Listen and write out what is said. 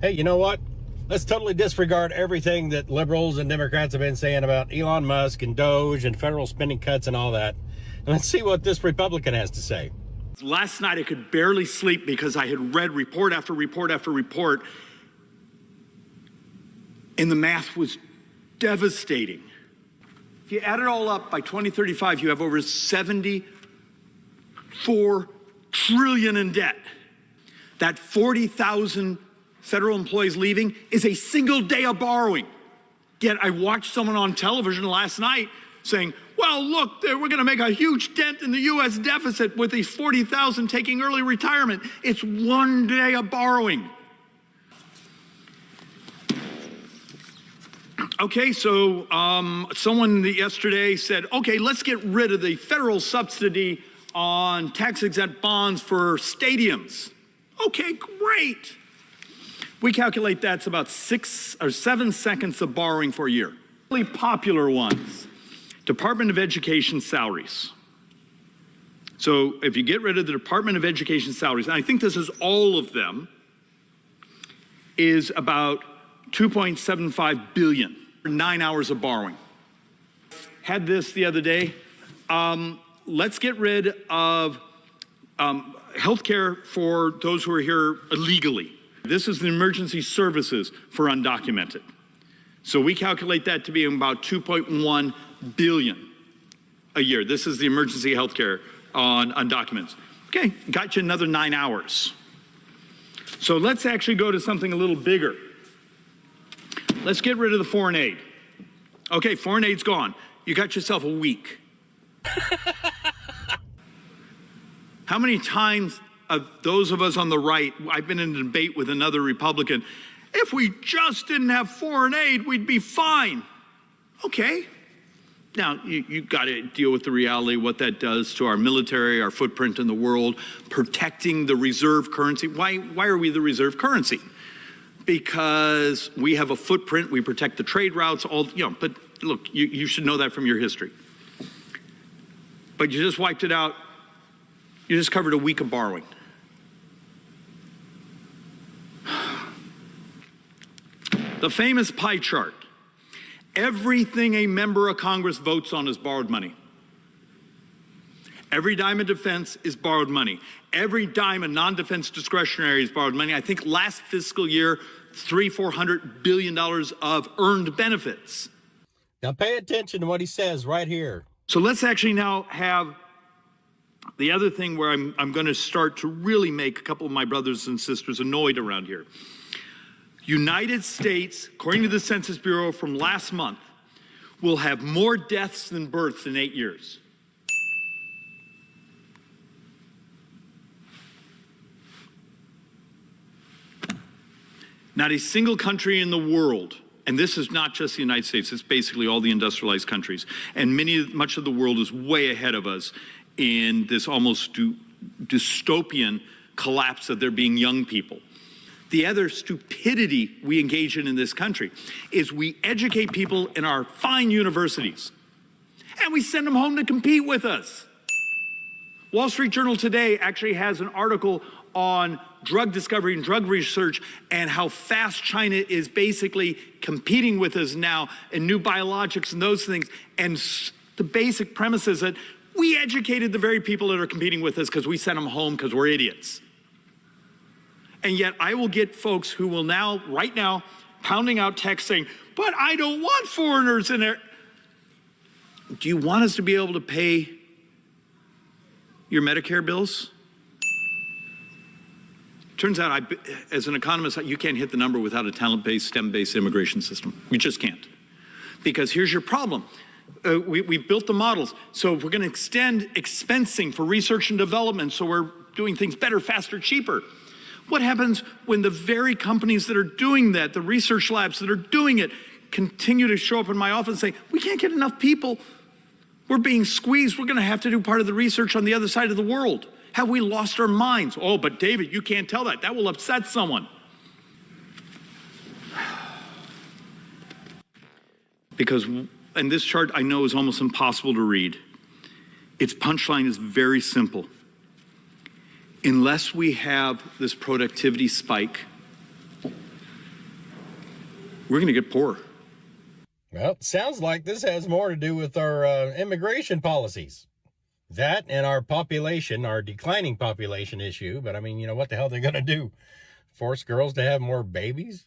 Hey, you know what? Let's totally disregard everything that liberals and Democrats have been saying about Elon Musk and Doge and federal spending cuts and all that. And let's see what this Republican has to say. Last night I could barely sleep because I had read report after report after report, and the math was devastating. If you add it all up, by 2035, you have over $74 trillion in debt. That 40,000 federal employees leaving is a single day of borrowing. Yet I watched someone on television last night saying, well, look, we're going to make a huge dent in the U.S. deficit with these 40,000 taking early retirement. It's one day of borrowing. Okay, so someone yesterday said, okay, let's get rid of the federal subsidy on tax-exempt bonds for stadiums. Okay, great. We calculate that's about 6 or 7 seconds of borrowing for a year. Really popular ones. Department of Education salaries. So if you get rid of the Department of Education salaries, and I think this is all of them, is about $2.75 billion for 9 hours of borrowing. Had this the other day. Let's get rid of health care for those who are here illegally. This is the emergency services for undocumented. So we calculate that to be about $2.1 billion a year. This is the emergency health care on undocumented. Okay, got you another 9 hours. So let's actually go to something a little bigger. Let's get rid of the foreign aid. Okay, foreign aid's gone. You got yourself a week. How many times of those of us on the right, I've been in a debate with another Republican, if we just didn't have foreign aid, we'd be fine. Okay. Now, you got to deal with the reality, what that does to our military, our footprint in the world, protecting the reserve currency. Why are we the reserve currency? Because we have a footprint, we protect the trade routes, but look, you should know that from your history. But you just wiped it out. You just covered a week of borrowing. The famous pie chart. Everything a member of Congress votes on is borrowed money. Every dime of defense is borrowed money. Every dime of non-defense discretionary is borrowed money. I think last fiscal year, $400 billion of earned benefits. Now pay attention to what he says right here. So let's actually now have the other thing where I'm going to start to really make a couple of my brothers and sisters annoyed around here. United States, according to the Census Bureau from last month, will have more deaths than births in 8 years. Not a single country in the world, and this is not just the United States, it's basically all the industrialized countries, and much of the world is way ahead of us in this almost dystopian collapse of there being young people. The other stupidity we engage in this country is we educate people in our fine universities, and we send them home to compete with us. Wall Street Journal today actually has an article on drug discovery and drug research and how fast China is basically competing with us now in new biologics and those things. And the basic premise is that we educated the very people that are competing with us because we sent them home because we're idiots. And yet I will get folks who will now, right now, pounding out texts saying, but I don't want foreigners in there. Do you want us to be able to pay your Medicare bills? Turns out, as an economist, you can't hit the number without a talent-based, STEM-based immigration system. You just can't. Because here's your problem. We built the models. So we're going to extend expensing for research and development, so we're doing things better, faster, cheaper. What happens when the very companies that are doing that, the research labs that are doing it, continue to show up in my office and say, we can't get enough people. We're being squeezed. We're going to have to do part of the research on the other side of the world. Have we lost our minds? Oh, but David, you can't tell that. That will upset someone. Because, and this chart I know is almost impossible to read. Its punchline is very simple. Unless we have this productivity spike, we're going to get poorer. Well, it sounds like this has more to do with our immigration policies. That and our population, our declining population issue. But I mean, what the hell are they going to do? Force girls to have more babies?